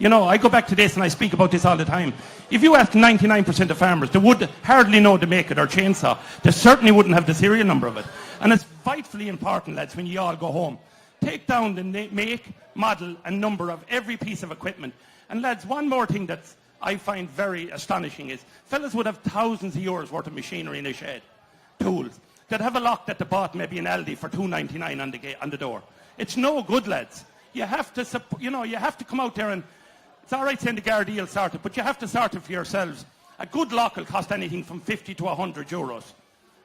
You know, I go back to this and I speak about this all the time. If you ask 99% of farmers, they would hardly know to make it or chainsaw. They certainly wouldn't have the serial number of it. And it's vitally important, lads, when you all go home. Take down the make, model and number of every piece of equipment. And lads, one more thing that I find very astonishing is fellas would have thousands of euros worth of machinery in a shed, tools, that have a lock that they bought maybe in Aldi for $2.99 on the door. It's no good, lads. You have to, you have to come out there and, it's all right saying the Gardaí will sort it, but you have to sort it for yourselves. A good lock will cost anything from 50 to 100 euros.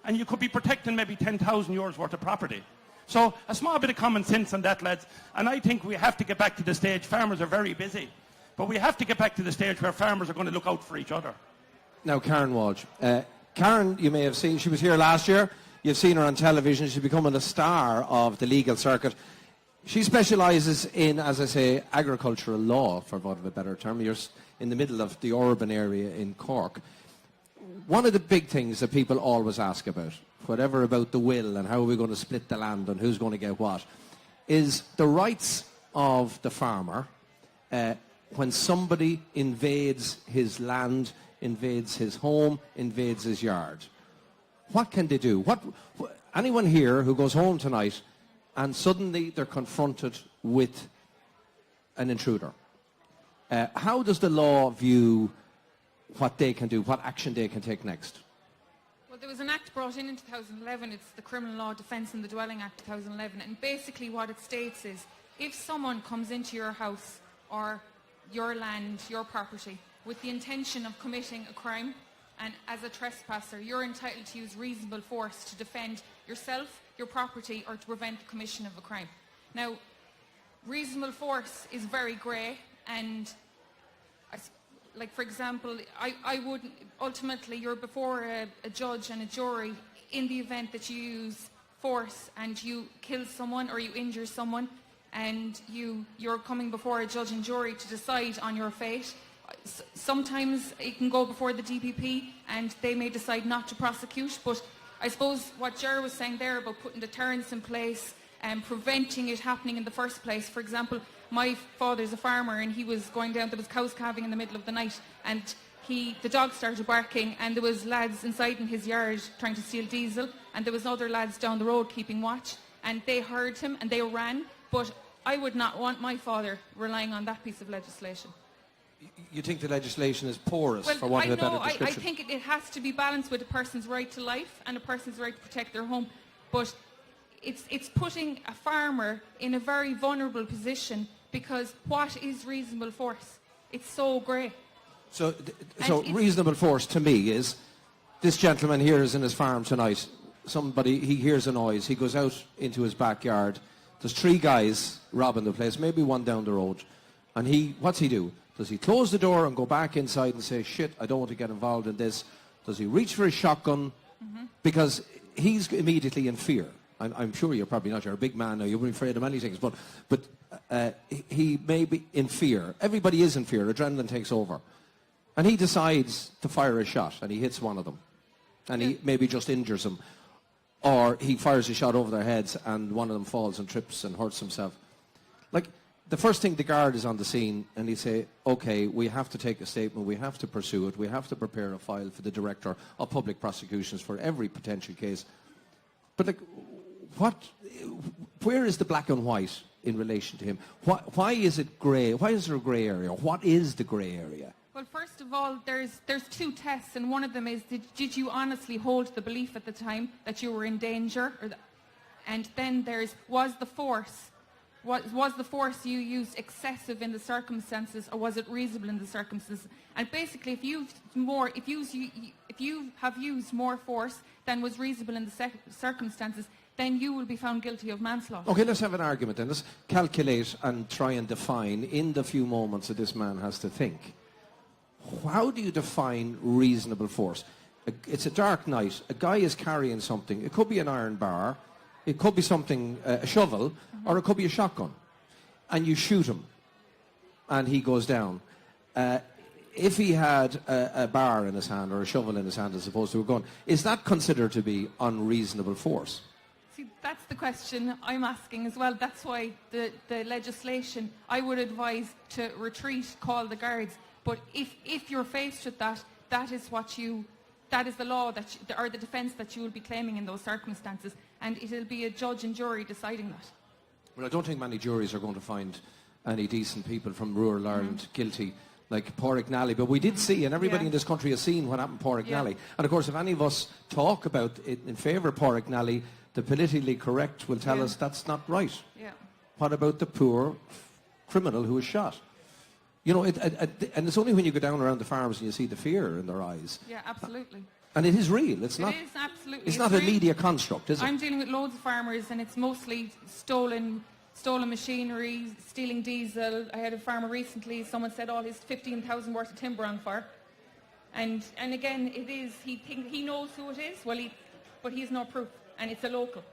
And you could be protecting maybe 10,000 euros worth of property. So a small bit of common sense on that, lads. And I think we have to get back to the stage. Farmers are very busy. But we have to get back to the stage where farmers are going to look out for each other. Now, Karen Walsh. Karen, you may have seen, she was here last year. You've seen her on television. She's becoming a star of the legal circuit. She specialises in, as I say, agricultural law, for want of a better term. You're in the middle of the urban area in Cork. One of the big things that people always ask about, whatever about the will and how are we going to split the land and who's going to get what, is the rights of the farmer when somebody invades his land, invades his home, invades his yard. What can they do? Anyone here who goes home tonight and suddenly they're confronted with an intruder, how does the law view what they can do, what action they can take next? Well, there was an act brought in 2011. It's the Criminal Law Defence in the Dwelling Act 2011. And basically what it states is, if someone comes into your house or your land, your property, with the intention of committing a crime, and as a trespasser, you're entitled to use reasonable force to defend yourself, your property, or to prevent the commission of a crime. Now, reasonable force is very grey, and like, for example, I would ultimately, you're before a judge and a jury in the event that you use force and you kill someone or you injure someone, and you're coming before a judge and jury to decide on your fate. Sometimes it can go before the DPP and they may decide not to prosecute, but I suppose what Ger was saying there about putting deterrence in place and preventing it happening in the first place. For example, my father's a farmer and he was going down, there was cows calving in the middle of the night, and the dog started barking and there was lads inside in his yard trying to steal diesel, and there was other lads down the road keeping watch, and they heard him and they ran. But I would not want my father relying on that piece of legislation. You think the legislation is porous, for want of a better description? I think it has to be balanced with a person's right to life and a person's right to protect their home. But it's putting a farmer in a very vulnerable position, because what is reasonable force? It's so grey. So reasonable force to me is, this gentleman here is in his farm tonight. He hears a noise. He goes out into his backyard. There's 3 guys robbing the place, maybe one down the road. And what's he do? Does he close the door and go back inside and say, shit, I don't want to get involved in this? Does he reach for his shotgun? Mm-hmm. Because he's immediately in fear. I'm sure you're probably not. You're a big man now. You're afraid of many things. But he may be in fear. Everybody is in fear. Adrenaline takes over. And he decides to fire a shot, and he hits one of them. And he maybe just injures them. Or he fires a shot over their heads, and one of them falls and trips and hurts himself. Like, the first thing, the guard is on the scene, and he say, okay, we have to take a statement, we have to pursue it, we have to prepare a file for the director of public prosecutions for every potential case. But like, where is the black and white in relation to him? Why is it grey? Why is there a grey area? What is the grey area? Well, first of all, there's 2 tests, and one of them is, did you honestly hold the belief at the time that you were in danger? And then was the force you used excessive in the circumstances, or was it reasonable in the circumstances? And basically, if you have used more force than was reasonable in the circumstances, then you will be found guilty of manslaughter. Okay, let's have an argument then. Let's calculate and try and define in the few moments that this man has to think. How do you define reasonable force? It's a dark night. A guy is carrying something. It could be an iron bar. It could be something, a shovel, or it could be a shotgun. And you shoot him, and he goes down. If he had a bar in his hand or a shovel in his hand as opposed to a gun, is that considered to be unreasonable force? See, that's the question I'm asking as well. That's why the legislation, I would advise to retreat, call the guards. But if you're faced with that, that is the law or the defence that you will be claiming in those circumstances, and it'll be a judge and jury deciding that. Well, I don't think many juries are going to find any decent people from rural Ireland guilty like Pádraig Nally. But we did see, and everybody in this country has seen what happened to Pádraig Nally. And of course, if any of us talk about it in favour of Pádraig Nally, the politically correct will tell us that's not right. Yeah. What about the poor criminal who was shot? You know, and it's only when you go down around the farms and you see the fear in their eyes. Yeah, absolutely. And it is real. It is absolutely. It's not a media construct, is it? I'm dealing with loads of farmers, and it's mostly stolen machinery, stealing diesel. I had a farmer recently, someone said all his 15,000 worth of timber on fire. And again, it is, he knows who it is, but he has no proof, and it's a local.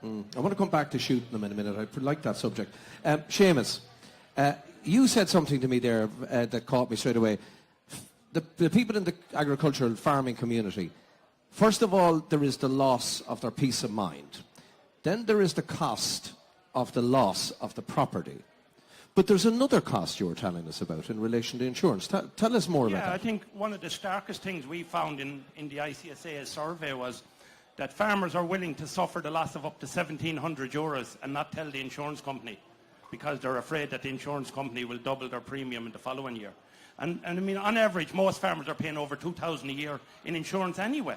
I want to come back to shooting them in a minute. I like that subject. Seamus, you said something to me there that caught me straight away. The people in the agricultural farming community, first of all, there is the loss of their peace of mind. Then there is the cost of the loss of the property. But there's another cost you were telling us about in relation to insurance. Tell us more about that. Yeah, I think one of the starkest things we found in the ICSA survey was that farmers are willing to suffer the loss of up to €1,700 and not tell the insurance company because they're afraid that the insurance company will double their premium in the following year. And I mean, on average, most farmers are paying over $2,000 a year in insurance anyway.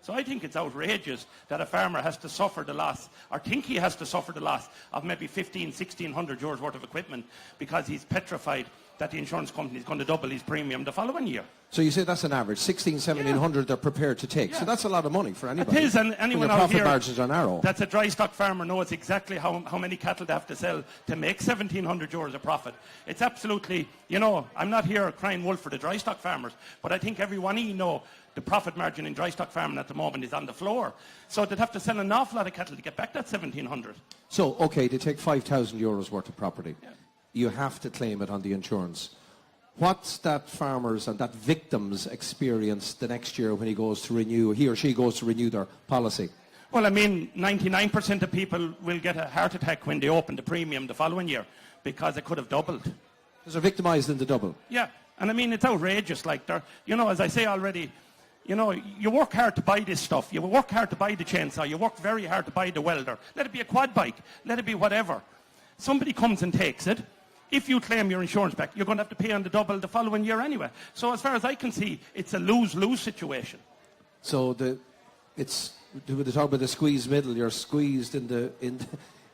So I think it's outrageous that a farmer has to suffer the loss, or think he has to suffer the loss of maybe €1,600 worth of equipment because he's petrified that the insurance company is going to double his premium the following year. So you say that's an average, 1,700 they're prepared to take. So that's a lot of money for anybody. It is, and anyone out profit here margins are narrow. That's a dry stock farmer knows exactly how many cattle they have to sell to make €1,700 a profit. It's absolutely, I'm not here crying wolf for the dry stock farmers, but I think everyone the profit margin in dry stock farming at the moment is on the floor. So they'd have to sell an awful lot of cattle to get back that 1,700. So, okay, they take €5,000 worth of property. Yeah. You have to claim it on the insurance. What's that farmer's and that victim's experience the next year when he or she goes to renew their policy? Well, I mean, 99% of people will get a heart attack when they open the premium the following year because it could have doubled. Because they're victimised in the double. Yeah, and I mean, it's outrageous. Like, as I say already, you work hard to buy this stuff. You work hard to buy the chainsaw. You work very hard to buy the welder. Let it be a quad bike. Let it be whatever. Somebody comes and takes it. If you claim your insurance back, you're going to have to pay on the double the following year anyway. So as far as I can see, it's a lose-lose situation. So they talk about the squeezed middle. You're squeezed in the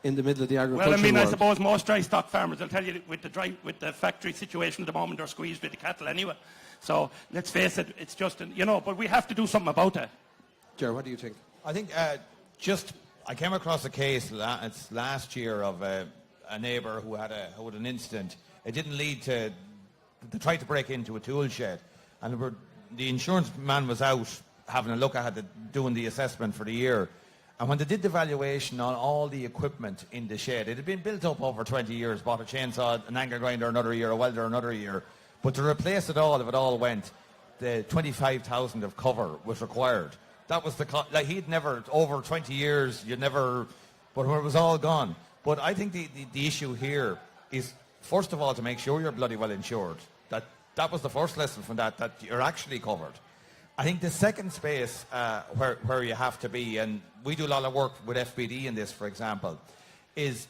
middle of the agricultural Well, I mean, world. I suppose most dry stock farmers will tell you with the factory situation at the moment, they're squeezed with the cattle anyway. So let's face it, it's just, but we have to do something about it. Ger, what do you think? I think I came across a case last year of a neighbour who had an incident. It didn't lead to, they tried to break into a tool shed, and the insurance man was out having a look at it, doing the assessment for the year. And when they did the valuation on all the equipment in the shed, it had been built up over 20 years, bought a chainsaw, an angle grinder another year, a welder another year. But to replace it all, if it all went, the 25,000 of cover was required. That was he'd never, over 20 years, but when it was all gone. But I think the issue here is, first of all, to make sure you're bloody well insured. That was the first lesson from that you're actually covered. I think the second space where you have to be, and we do a lot of work with FBD in this, for example, is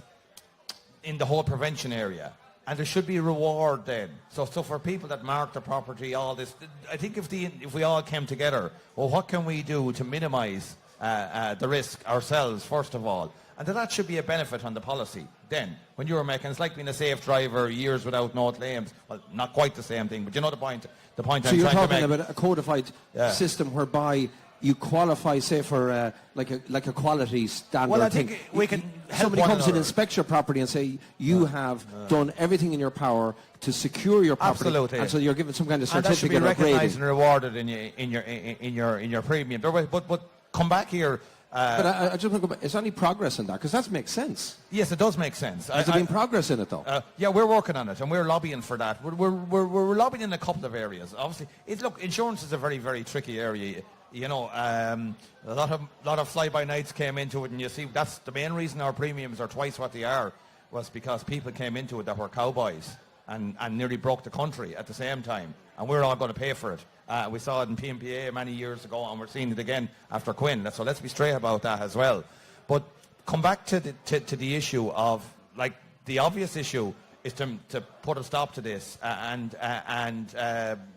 in the whole prevention area. And there should be a reward then. So for people that mark the property, all this, I think if we all came together, well, what can we do to minimise the risk ourselves, first of all? And that should be a benefit on the policy. Then, when you're making, it's like being a safe driver, years without no claims. Well, not quite the same thing, but you know the point. The point I'm trying to make. So you're talking about a codified system whereby you qualify, say, for like a quality standard. Well, I think we can help somebody one comes another. and inspects your property and say you have done everything in your power to secure your property. Absolutely. And so you're given some kind of certificate. And that should be or grading. recognised and rewarded in your premium. But come back here. But I just want to go back. Is there any progress in that? Because that makes sense. Yes, it does make sense. Has there been progress in it, though? Yeah, we're working on it, and we're lobbying for that. We're lobbying in a couple of areas. Obviously, look, insurance is a very, very tricky area. You know, a lot of fly-by-nights came into it, and you see that's the main reason our premiums are twice what they are, was because people came into it that were cowboys and nearly broke the country at the same time, and we're all going to pay for it. We saw it in PMPA many years ago, and we're seeing it again after Quinn. So let's be straight about that as well. But come back to the issue of, like, the obvious issue is to put a stop to this and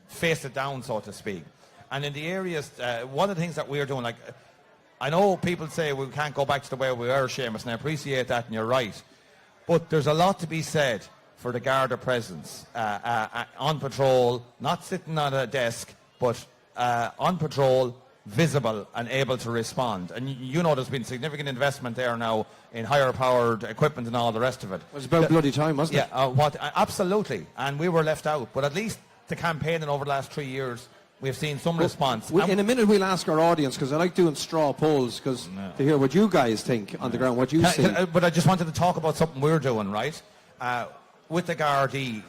face it down, so to speak. And in the areas, one of the things that we're doing, like, I know people say we can't go back to the way we were, Seamus, and I appreciate that, and you're right. But there's a lot to be said for the Garda presence on patrol, not sitting on a desk, but on patrol, visible and able to respond. And you know there's been significant investment there now in higher powered equipment and all the rest of it. It was about bloody time, wasn't it? Yeah, absolutely. And we were left out. But at least the campaigning over the last 3 years, we've seen some response. In a minute we'll ask our audience, because I like doing straw polls, because to hear what you guys think on the ground, what you see. But I just wanted to talk about something we're doing, right? With the Gardaí,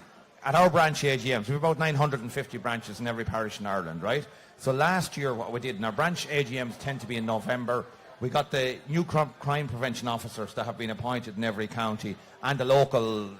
at our branch AGMs, we have about 950 branches in every parish in Ireland, right? So last year what we did, and our branch AGMs tend to be in November, we got the new crime prevention officers that have been appointed in every county and the local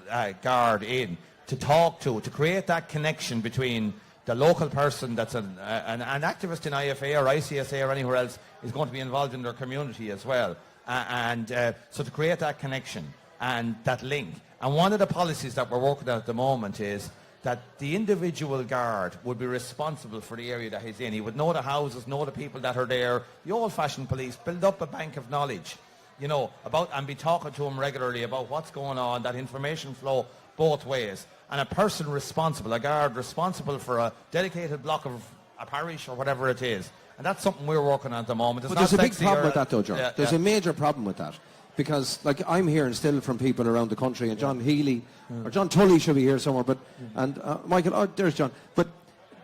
guard in to create that connection between the local person that's an activist in IFA or ICSA or anywhere else is going to be involved in their community as well. So to create that connection and that link. And one of the policies that we're working on at the moment is that the individual guard would be responsible for the area that he's in. He would know the houses, know the people that are there, the old-fashioned police, build up a bank of knowledge, you know, about, and be talking to him regularly about what's going on, that information flow both ways. And a person responsible, a guard responsible for a dedicated block of a parish or whatever it is. And that's something we're working on at the moment. But there's a big problem with that, though, John. There's a major problem with that. Because, like, I'm hearing still from people around the country, and John Healy, or John Tully should be here somewhere, but, and Michael, there's John. But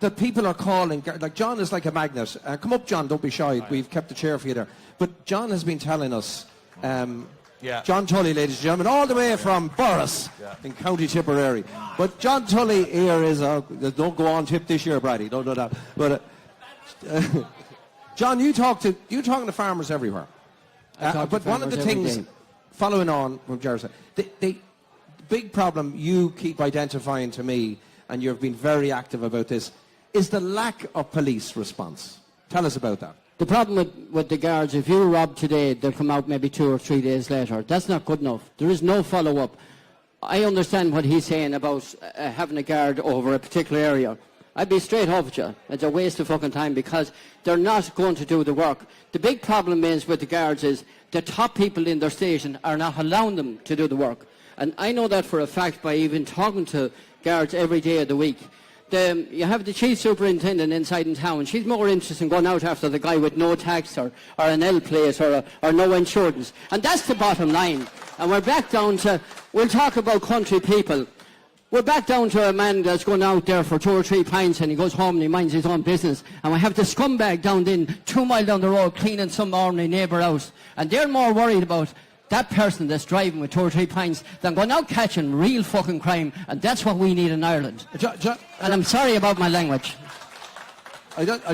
the people are calling, like, John is like a magnet. Come up, John, don't be shy. We've kept the chair for you there. But John has been telling us, John Tully, ladies and gentlemen, all the way from Borris in County Tipperary. But John Tully here is, don't go on tip this year, Brady, don't do that. But, John, you're talking to farmers everywhere. But one of the things, following on from Jared said, the big problem you keep identifying to me, and you've been very active about this, is the lack of police response. Tell us about that. The problem with the guards, if you rob today, they'll come out maybe 2 or 3 days later. That's not good enough. There is no follow-up. I understand what he's saying about having a guard over a particular area. I'd be straight up with you. It's a waste of fucking time, because they're not going to do the work. The big problem is with the guards is the top people in their station are not allowing them to do the work. And I know that for a fact by even talking to guards every day of the week. You have the chief superintendent inside in town. She's more interested in going out after the guy with no tax or an L plate or no insurance. And that's the bottom line. And we're back down to, we'll talk about country people. We're back down to a man that's going out there for 2 or 3 pints and he goes home and he minds his own business. And we have the scumbag down 2 miles down the road cleaning some ordinary neighbour out. And they're more worried about that person that's driving with 2 or 3 pints than going out catching real fucking crime. And that's what we need in Ireland. And I'm sorry about my language.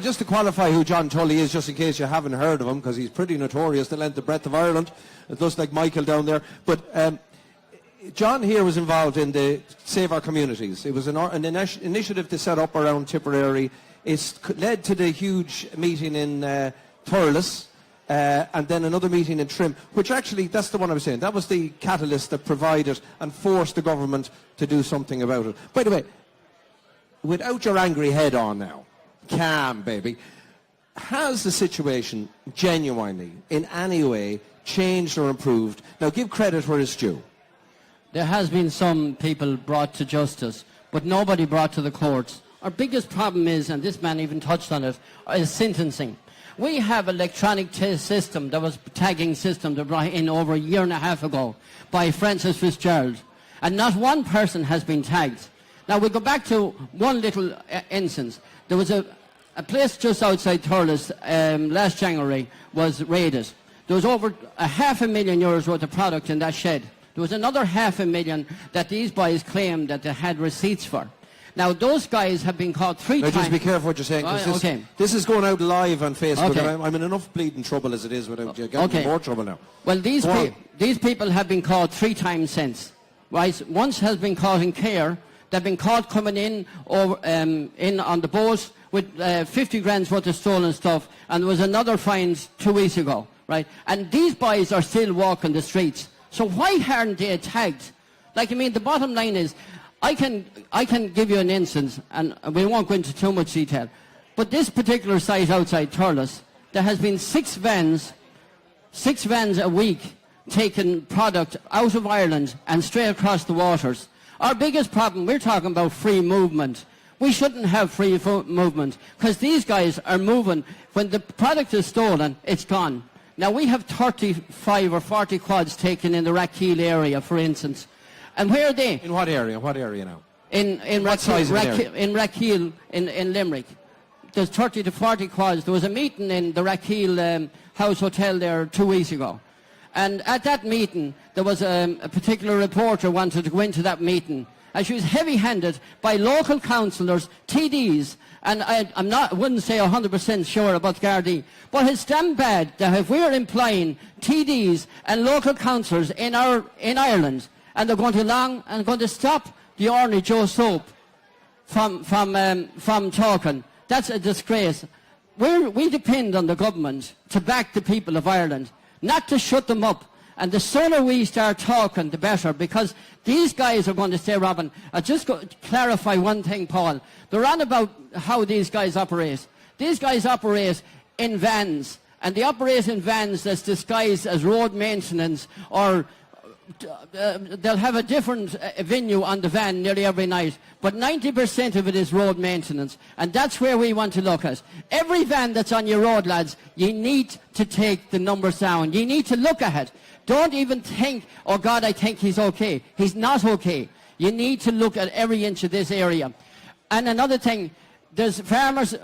Just to qualify who John Tully is, just in case you haven't heard of him, because he's pretty notorious the length and breadth of Ireland. It looks like Michael down there. But John here was involved in the Save Our Communities. It was an initiative to set up around Tipperary. It's led to the huge meeting in Thurles, and then another meeting in Trim, which actually, that's the one I was saying, that was the catalyst that provided and forced the government to do something about it. By the way, without your angry head on now, calm, baby, has the situation genuinely, in any way, changed or improved? Now, give credit where it's due. There has been some people brought to justice, but nobody brought to the courts. Our biggest problem is, and this man even touched on it, is sentencing. We have an electronic system that was tagging system that brought in over 1.5 years ago by Francis Fitzgerald, and not one person has been tagged. Now we go back to one little instance. There was a place just outside Thurles last January was raided. There was over €500,000 worth of product in that shed. There was another €500,000 that these boys claimed that they had receipts for. Now, those guys have been caught 3 times. Now, just be careful what you're saying, because this is going out live on Facebook, and I'm in enough bleeding trouble as it is without getting more trouble now. Well, these people have been caught 3 times since. Right? Once has been caught in Care. They've been caught coming in on the boat with 50 grand's worth of stolen stuff, and there was another fine 2 weeks ago. Right? And these boys are still walking the streets. So why aren't they tagged? Like, I mean, the bottom line is, I can give you an instance, and we won't go into too much detail, but this particular site outside Thurles, there has been 6 vans a week taking product out of Ireland and straight across the waters. Our biggest problem, we're talking about free movement. We shouldn't have free movement, because these guys are moving. When the product is stolen, it's gone. Now, we have 35 or 40 quads taken in the Rathkeil area, for instance. And where are they? In what area? What area now? In Rathkeil, in Limerick. There's 30 to 40 quads. There was a meeting in the Rathkeil House Hotel there 2 weeks ago. And at that meeting, there was a particular reporter wanted to go into that meeting. And she was heavy-handed by local councillors, TDs, and I wouldn't say 100% sure about Gardaí, but it's damn bad that if we're employing TDs and local councillors in Ireland, and they're going to and going to stop the ordinary Joe Soap from talking, that's a disgrace. We depend on the government to back the people of Ireland, not to shut them up. And the sooner we start talking, the better, because these guys are going to stay, Robin. I'll just clarify one thing, Paul. They're on about how these guys operate. These guys operate in vans, and they operate in vans that's disguised as road maintenance, or they'll have a different venue on the van nearly every night, but 90% of it is road maintenance, and that's where we want to look at. Every van that's on your road, lads, you need to take the numbers down. You need to look at it. Don't even think, oh God, I think he's okay. He's not okay. You need to look at every inch of this area. And another thing, there's farmers,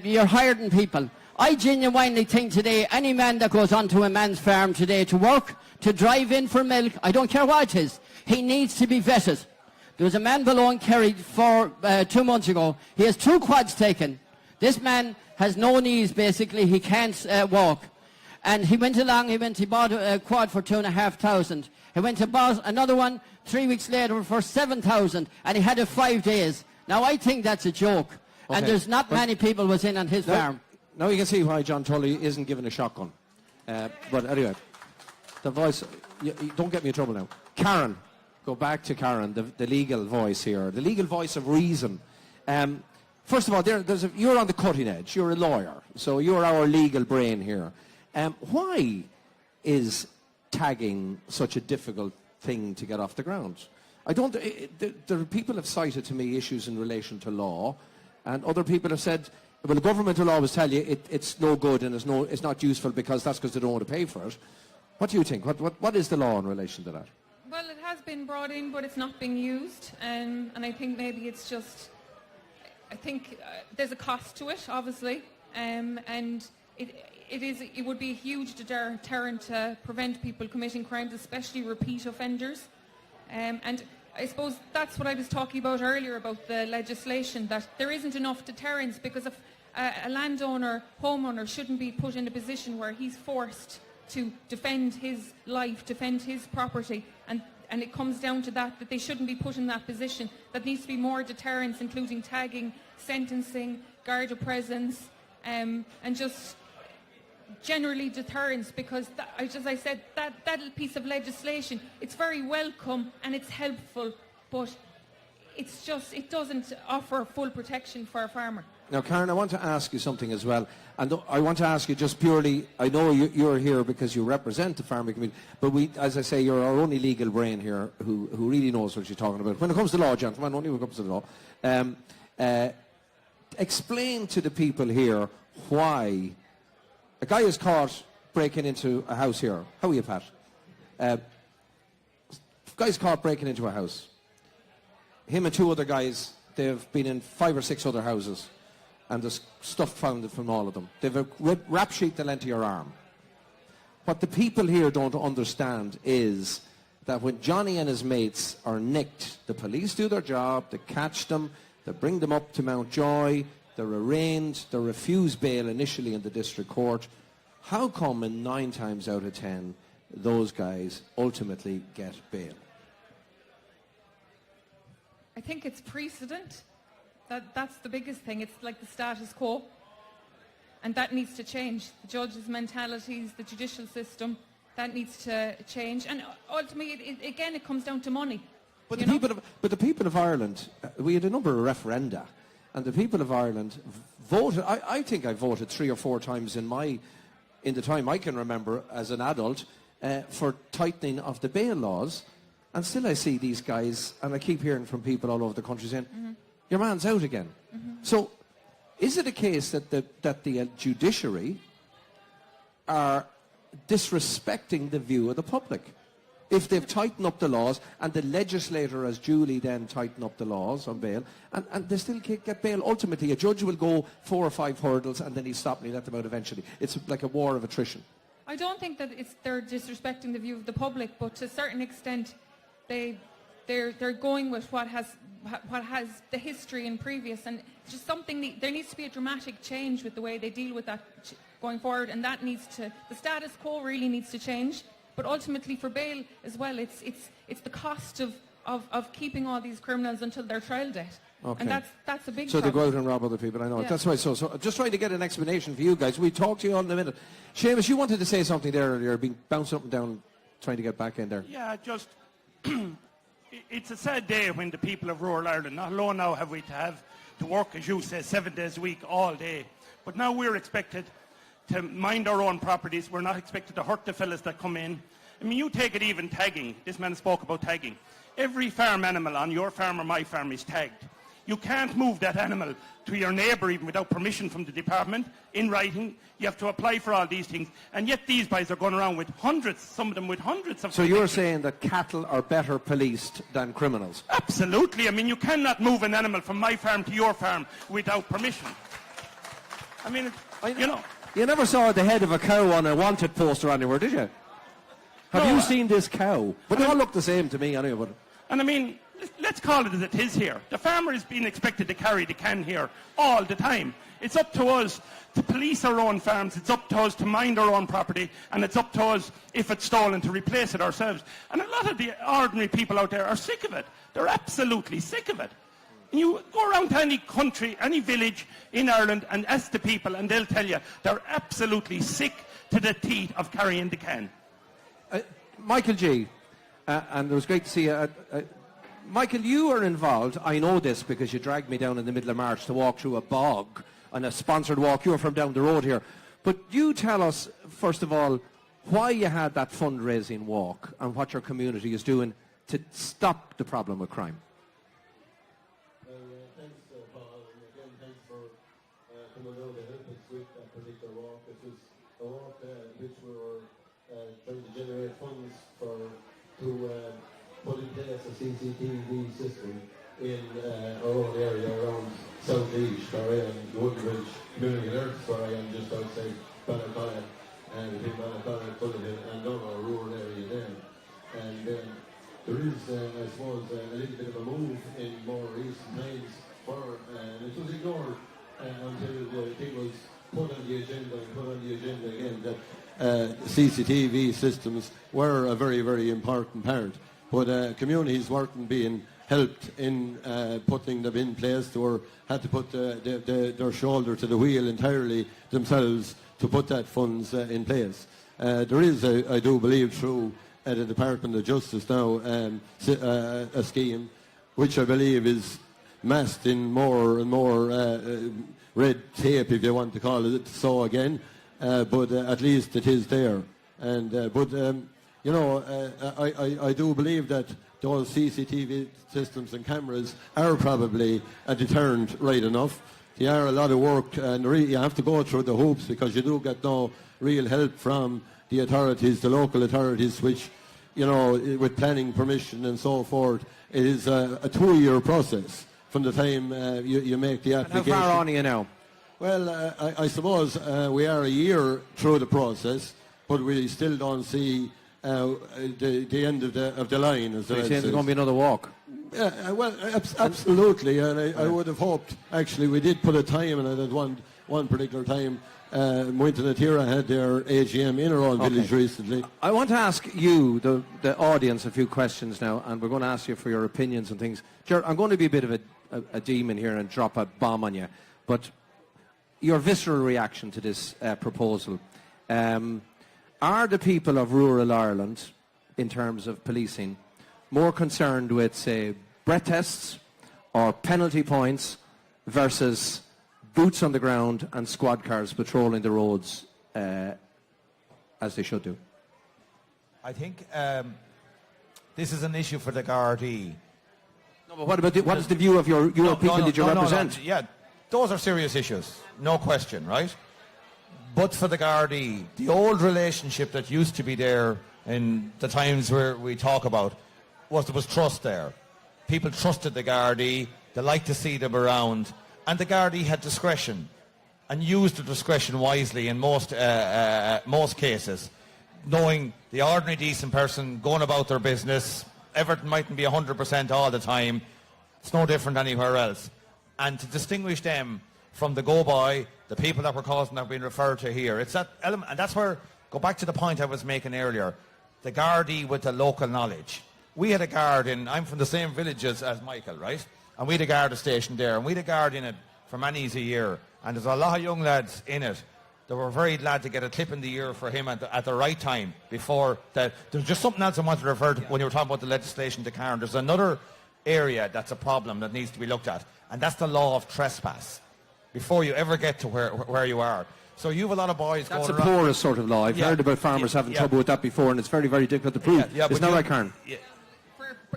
you're hiring people. I genuinely think today, any man that goes onto a man's farm today to work, to drive in for milk, I don't care what it is, he needs to be vetted. There was a man below in Kerry 2 months ago. He has 2 quads taken. This man has no knees, basically. He can't walk. And he went along, he bought a quad for 2,500. He went to buy another one 3 weeks later for 7,000, and he had it 5 days. Now, I think that's a joke. Okay. And there's not many people was in on his farm. Now you can see why John Tully isn't given a shotgun. But anyway, the voice, don't get me in trouble now. Karen, go back to Karen, the legal voice here, the legal voice of reason. First of all, you're on the cutting edge. You're a lawyer, so you're our legal brain here. Why is tagging such a difficult thing to get off the ground? People have cited to me issues in relation to law, and other people have said, well, the government will always tell you it's no good and it's not useful because they don't want to pay for it. What do you think? What is the law in relation to that? Well, it has been brought in, but it's not being used, and I think maybe it's just, I think there's a cost to it, obviously, and it would be a huge deterrent to prevent people committing crimes, especially repeat offenders. And I suppose that's what I was talking about earlier about the legislation, that there isn't enough deterrence, because if a homeowner shouldn't be put in a position where he's forced to defend his life, defend his property, and it comes down to that they shouldn't be put in that position. That needs to be more deterrence, including tagging, sentencing, guard of presence, and just generally deterrence, because as I said, that piece of legislation, it's very welcome and it's helpful, but it doesn't offer full protection for a farmer. Now, Karen, I want to ask you something as well, and I want to ask you just purely, I know you're here because you represent the farming community, but as I say, you're our only legal brain here who really knows what you're talking about. When it comes to law, gentlemen, only when it comes to the law, explain to the people here why a guy is caught breaking into a house here. How are you, Pat? Guy's caught breaking into a house. Him and 2 other guys, they've been in 5 or 6 other houses, and there's stuff found from all of them. They've a rap sheet the length of your arm. What the people here don't understand is that when Johnny and his mates are nicked, the police do their job, they catch them, they bring them up to Mountjoy, they're arraigned, they refuse bail initially in the district court. How come in 9 times out of 10 those guys ultimately get bail? I think it's precedent. That's the biggest thing. It's like the status quo. And that needs to change. The judges' mentalities, the judicial system, that needs to change. And ultimately, again, it comes down to money. But the people of Ireland, we had a number of referenda, and the people of Ireland voted. I think I voted 3 or 4 times in the time I can remember as an adult for tightening of the bail laws. And still I see these guys, and I keep hearing from people all over the country saying, your man's out again. So is it a case that the judiciary are disrespecting the view of the public? If they've tightened up the laws, and the legislator has duly then tightened up the laws on bail, and they still can't get bail, ultimately a judge will go 4 or 5 hurdles and then he'll stop and he'll let them out eventually. It's like a war of attrition. I don't think that they're disrespecting the view of the public, but to a certain extent they're going with what has the history in previous, and just something there needs to be a dramatic change with the way they deal with that going forward, and that the status quo really needs to change. But ultimately for bail as well, it's the cost of keeping all these criminals until their trial date. Okay. And that's a big So problem. they go out and rob other people, I know. Yeah. That's right. So just trying to get an explanation for you guys. We'll talk to you all in a minute. Seamus, you wanted to say something there earlier, being bounced up and down, trying to get back in there. Yeah, just it's a sad day when the people of rural Ireland, not alone now have we to work, as you say, 7 days a week, all day, but now we're expected to mind our own properties. We're not expected to hurt the fellas that come in. I mean, you take it even tagging. This man spoke about tagging. Every farm animal on your farm or my farm is tagged. You can't move that animal to your neighbour even without permission from the department, in writing. You have to apply for all these things. And yet these guys are going around with hundreds, some of them with hundreds of... So you're saying that cattle are better policed than criminals? Absolutely. I mean, you cannot move an animal from my farm to your farm without permission. I mean, you know... You never saw the head of a cow on a wanted poster anywhere, did you? Have you seen this cow? But they all look the same to me anyway. And I mean, let's call it as it is here. The farmer is being expected to carry the can here all the time. It's up to us to police our own farms. It's up to us to mind our own property. And it's up to us, if it's stolen, to replace it ourselves. And a lot of the ordinary people out there are sick of it. They're absolutely sick of it. And you go around to any country, any village in Ireland and ask the people, and they'll tell you they're absolutely sick to the teeth of carrying the can. Michael G., and it was great to see you. Michael, you are involved. I know this because you dragged me down in the middle of March to walk through a bog on a sponsored walk. You're from down the road here. But you tell us, first of all, why you had that fundraising walk and what your community is doing to stop the problem of crime. Thanks, Paul, and again, thanks for coming out to help us with that particular walk. This was a walk which we were trying to generate funds to put in place a CCTV system in our own area around South East, where I am, Woodbridge Community Alert, where I am just outside Ballycolin, and between Ballycolin and Cullinan, and down our rural area there. And there is, I suppose, a little bit of a move in more recent times and it was ignored until the thing was put on the agenda again, that CCTV systems were a very, very important part. But communities weren't being helped in putting them in place. They had to put their shoulder to the wheel entirely themselves to put that funds in place. There is, I do believe, through the Department of Justice now a scheme which I believe is masked in more and more red tape, if you want to call it so again, but at least it is there. And you know, I do believe that those CCTV systems and cameras are probably a deterrent right enough. They are a lot of work, and really you have to go through the hoops because you do get no real help from the authorities, the local authorities, which, you know, with planning permission and so forth, it is a 2-year process from the time you make the application. And how far on are you now? Well, I suppose we are a year through the process, but we still don't see the end of the line. As So you're saying there's going to be another walk? Yeah, well, absolutely, and I would have hoped. Actually, we did put a time, and at one particular time, Moynton and Tira had their AGM in our own village recently. I want to ask you, the audience, a few questions now, and we're going to ask you for your opinions and things. Ger, I'm going to be a bit of a demon here and drop a bomb on you, but your visceral reaction to this proposal. Are the people of rural Ireland, in terms of policing, more concerned with, say, breath tests or penalty points versus boots on the ground and squad cars patrolling the roads as they should do? I think this is an issue for the Gardaí. No, but what about what is the view of your people that you represent? Yeah, those are serious issues, no question, right? But for the Gardaí, the old relationship that used to be there in the times where we talk about was there was trust there. People trusted the Gardaí, they liked to see them around, and the Gardaí had discretion and used the discretion wisely in most cases, knowing the ordinary decent person going about their business. Everything mightn't be 100% all the time. It's no different anywhere else. And to distinguish them from the go-by, the people that were causing that have been referred to here, it's that element, and that's where, go back to the point I was making earlier, the Gardaí with the local knowledge. We had a guard I'm from the same village as Michael, right? And we had a guard station there, and we had a guard in it for many a year, and there's a lot of young lads in it that were very glad to get a clip in the ear for him at the right time before that. There's just something else I wanted to refer to when you were talking about the legislation to Karen. There's another area that's a problem that needs to be looked at, and that's the law of trespass before you ever get to where you are. So you have a lot of boys That's going a around. porous sort of law. I've heard about farmers having trouble with that before, and it's very, very difficult to prove. Isn't that right, Karen? Yeah.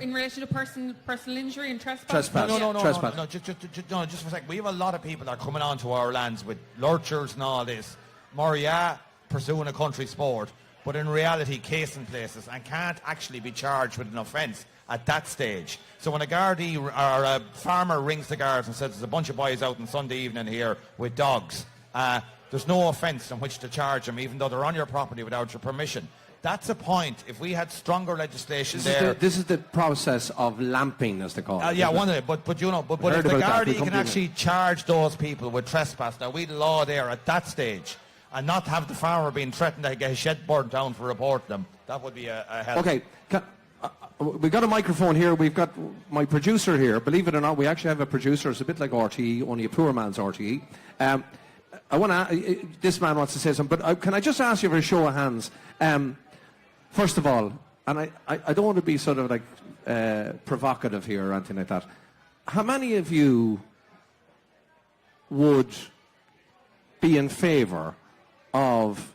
In relation to personal injury and trespass? Trespass. No, Trespass. just for a second. We have a lot of people that are coming onto our lands with lurchers and all this. Moria pursuing a country sport, but in reality casing places and can't actually be charged with an offence at that stage. So when a Gardaí or a farmer rings the guards and says there's a bunch of boys out on Sunday evening here with dogs, there's no offence on which to charge them, even though they're on your property without your permission. That's a point. If we had stronger legislation This is the process of lamping, as they call it. Yeah, one of it. But if the Gardaí can actually charge those people with trespass, now we'd law there at that stage, and not have the farmer being threatened to get his shed burnt down for reporting them, that would be a help. Okay, we've got a microphone here. We've got my producer here. Believe it or not, we actually have a producer. It's a bit like RTE, only a poor man's RTE. I want to. This man wants to say something, but can I just ask you for a show of hands? First of all, and I don't want to be sort of like provocative here or anything like that. How many of you would be in favour of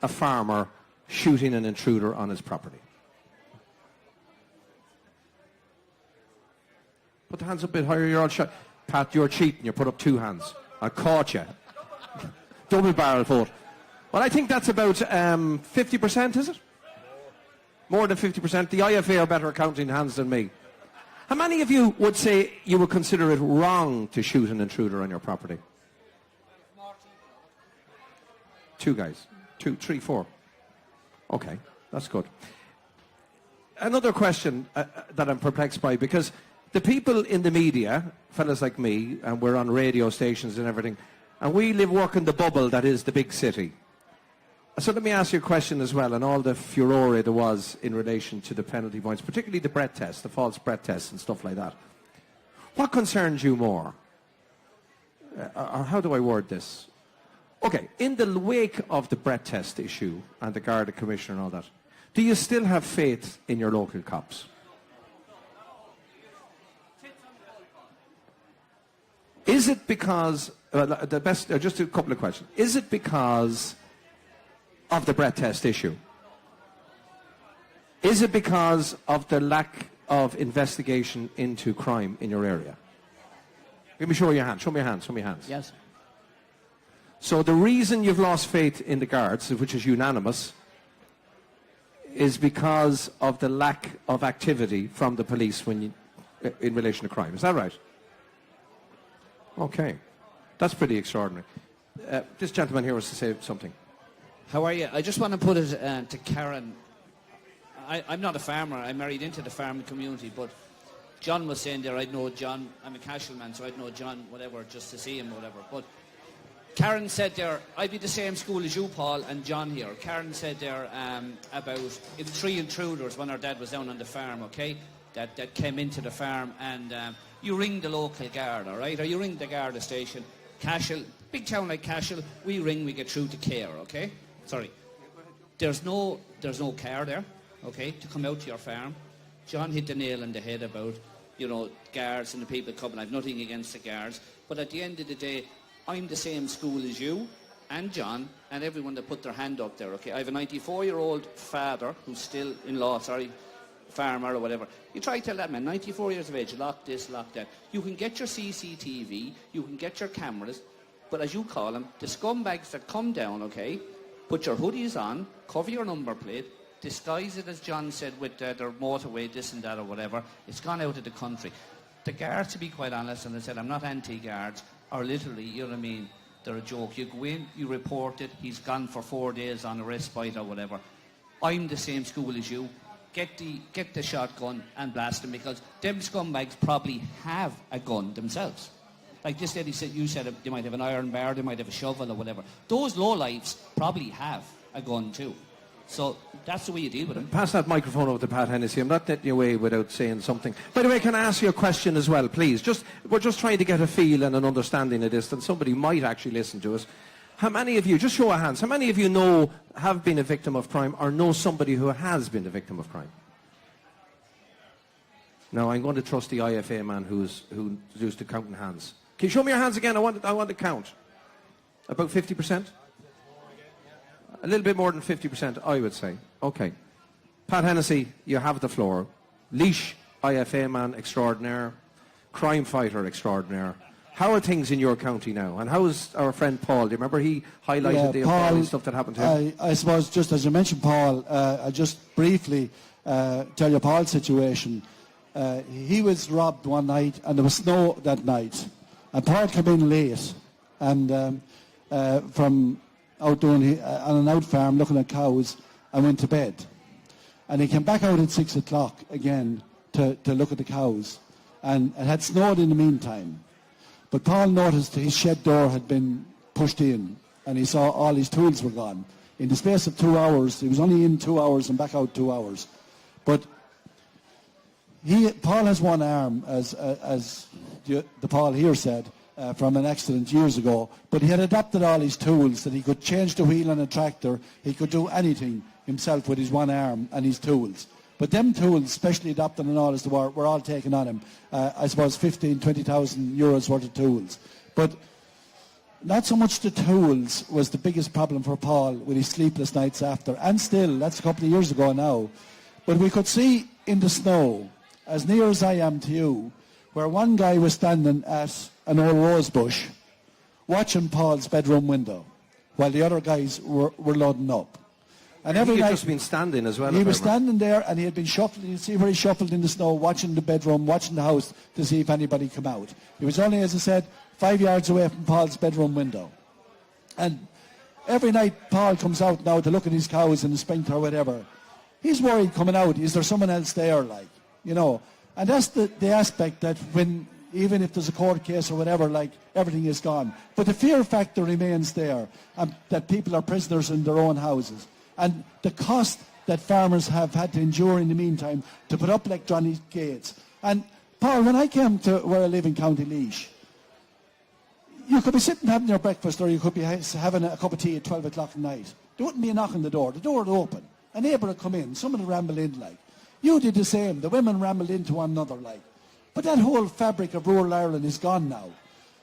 a farmer shooting an intruder on his property? Put the hands up a bit higher. You're all shot. Pat, you're cheating. You put up 2 hands. I caught you. Double barrel vote. Well, I think that's about 50%, is it? More than 50%. The IFA are better at counting hands than me. How many of you would say you would consider it wrong to shoot an intruder on your property? 2 guys. 2, 3, 4. Okay, that's good. Another question that I'm perplexed by, because the people in the media, fellas like me, and we're on radio stations and everything, and we work in the bubble that is the big city. So let me ask you a question as well, and all the furore there was in relation to the penalty points, particularly the breath test, the false breath test and stuff like that. What concerns you more? Or how do I word this? Okay, in the wake of the breath test issue and the Garda Commissioner and all that, do you still have faith in your local cops? Is it because, just a couple of questions. Is it because of the breath test issue? Is it because of the lack of investigation into crime in your area? Let me show your hand. Show me your hands. Show me your hands. Yes. So the reason you've lost faith in the guards, which is unanimous, is because of the lack of activity from the police in relation to crime. Is that right? Okay. That's pretty extraordinary. This gentleman here wants to say something. How are you? I just want to put it to Karen. I'm not a farmer. I married into the farming community, but John was saying there, I'd know John. I'm a casual man, so I'd know John, whatever, just to see him, whatever. But Karen said there, I'd be the same school as you, Paul, and John here. Karen said there about if 3 intruders when our dad was down on the farm, okay, that came into the farm, and you ring the local guard, all right, or you ring the Garda station. Cashel, big town like Cashel, we ring, we get through to Care, okay? Sorry. There's no car there, okay, to come out to your farm. John hit the nail on the head about, guards and the people coming. I've nothing against the guards, but at the end of the day, I'm the same school as you and John and everyone that put their hand up there, okay? I have a 94-year-old father who's still in-law, farmer or whatever. You try to tell that man, 94 years of age, lock this, lock that. You can get your CCTV, you can get your cameras, but as you call them, the scumbags that come down, okay, put your hoodies on, cover your number plate, disguise it, as John said, with their motorway, this and that or whatever. It's gone out of the country. The guards, to be quite honest, and I said I'm not anti-guards, are literally, you know what I mean, they're a joke. You go in, you report it, he's gone for 4 days on a respite or whatever. I'm the same school as you. Get the shotgun and blast them, because them scumbags probably have a gun themselves. Like this lady said, you said they might have an iron bar, they might have a shovel or whatever. Those lowlifes probably have a gun too. So that's the way you deal with them. Pass that microphone over to Pat Hennessy. I'm not letting you away without saying something. By the way, can I ask you a question as well, please? We're just trying to get a feel and an understanding of this, and somebody might actually listen to us. How many of you, just show of hands, how many of you have been a victim of crime or know somebody who has been a victim of crime? Now, I'm going to trust the IFA man who's used to counting hands. Can you show me your hands again? I want to count. About 50%? A little bit more than 50%, I would say. Okay. Pat Hennessy, you have the floor. Laois, IFA man extraordinaire, crime fighter extraordinaire. How are things in your county now? And how is our friend Paul? Do you remember he highlighted the appalling stuff that happened to him? I suppose, just as you mentioned, Paul, I'll just briefly tell you Paul's situation. He was robbed one night, and there was snow that night. And Paul came in late, and from out doing on an out farm looking at cows, and went to bed. And he came back out at 6 o'clock again to look at the cows, and it had snowed in the meantime. But Paul noticed his shed door had been pushed in, and he saw all his tools were gone. In the space of 2 hours, he was only in 2 hours and back out 2 hours. But Paul has one arm, as the Paul here said, from an accident years ago. But he had adapted all his tools, that he could change the wheel on a tractor. He could do anything himself with his one arm and his tools. But them tools, specially adapted and all as they were all taken on him. I suppose 15,000, 20,000 euros worth of tools. But not so much the tools was the biggest problem for Paul with his sleepless nights after. And still, that's a couple of years ago now. But we could see in the snow, as near as I am to you, where one guy was standing at an old rose bush watching Paul's bedroom window while the other guys were loading up. And every he had night, just been standing as well. he was standing there, and he had been shuffling. You see where he shuffled in the snow, watching the bedroom, watching the house to see if anybody come out. He was only, as I said, 5 yards away from Paul's bedroom window. And every night Paul comes out now to look at his cows in the spring or whatever. He's worried coming out. Is there someone else there, like, you know? And that's the aspect that when, even if there's a court case or whatever, like, everything is gone. But the fear factor remains there, that people are prisoners in their own houses. And the cost that farmers have had to endure in the meantime to put up electronic gates. And, Paul, when I came to where I live in County Laois, you could be sitting having your breakfast, or you could be having a cup of tea at 12 o'clock at night. There wouldn't be a knock on the door. The door would open. A neighbour would come in. Someone would ramble in, like. You did the same. The women rambled into one another, like. But that whole fabric of rural Ireland is gone now.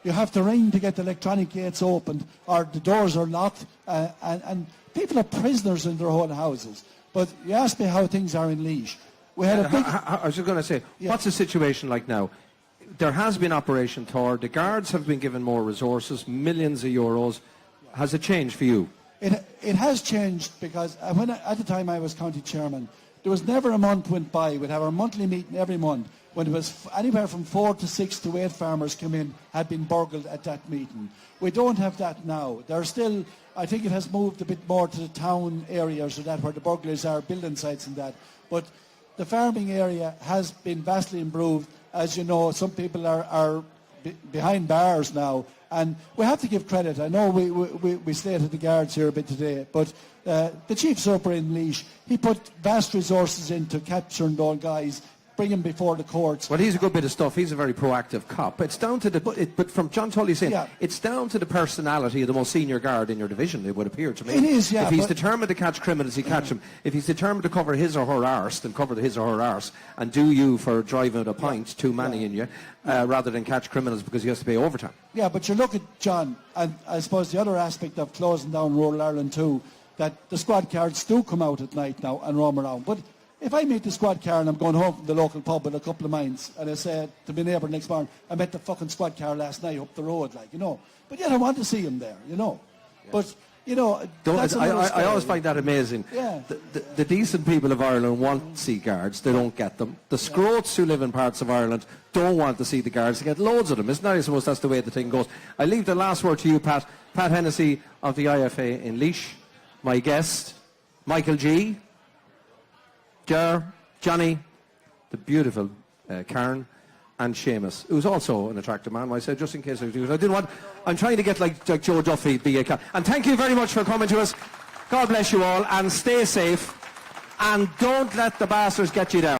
You have to ring to get the electronic gates opened, or the doors are locked, and people are prisoners in their own houses. But you asked me how things are in Laois. We had a big... I was just going to say, what's the situation like now? There has been Operation Thor. The guards have been given more resources, millions of euros. Has it changed for you? It has changed, because at the time I was county chairman, there was never a month went by. We'd have our monthly meeting every month, when it was anywhere from 4 to 6 to 8 farmers come in, had been burgled at that meeting. We don't have that now. There's still, I think it has moved a bit more to the town areas or that where the burglaries are, building sites and that. But the farming area has been vastly improved. As you know, some people are behind bars now, and we have to give credit. I know we slated the guards here a bit today, but the chief super in Laois, he put vast resources into capturing those guys, bring them before the courts. Well, he's a good bit of stuff. He's a very proactive cop. It's down to but from John Tully's saying, Yeah. it's down to the personality of the most senior guard in your division, it would appear to me. It is, yeah, If he's but- determined to catch criminals, he catch them. If he's determined to cover his or her arse, then cover his or her arse, and do you for driving a pint, too many in you, rather than catch criminals because he has to pay overtime. Yeah, but you look at John, and I suppose the other aspect of closing down rural Ireland too, that the squad cars do come out at night now and roam around. But if I meet the squad car and I'm going home from the local pub with a couple of minds, and I say to my neighbour next morning, I met the fucking squad car last night up the road, like, you know. But yet I want to see him there, you know. Yeah. But, you know, I always find that amazing. Yeah. The decent people of Ireland want to see guards. They don't get them. The scroats who live in parts of Ireland don't want to see the guards. They get loads of them. Isn't that? I suppose that's the way the thing goes. I leave the last word to you, Pat. Pat Hennessy of the IFA in Laois. My guest, Michael G. Ger, Johnny, the beautiful Karen, and Seamus, who's also an attractive man. I said, just in case I didn't want. I'm trying to get like Joe Duffy, be a cat. And thank you very much for coming to us. God bless you all, and stay safe, and don't let the bastards get you down.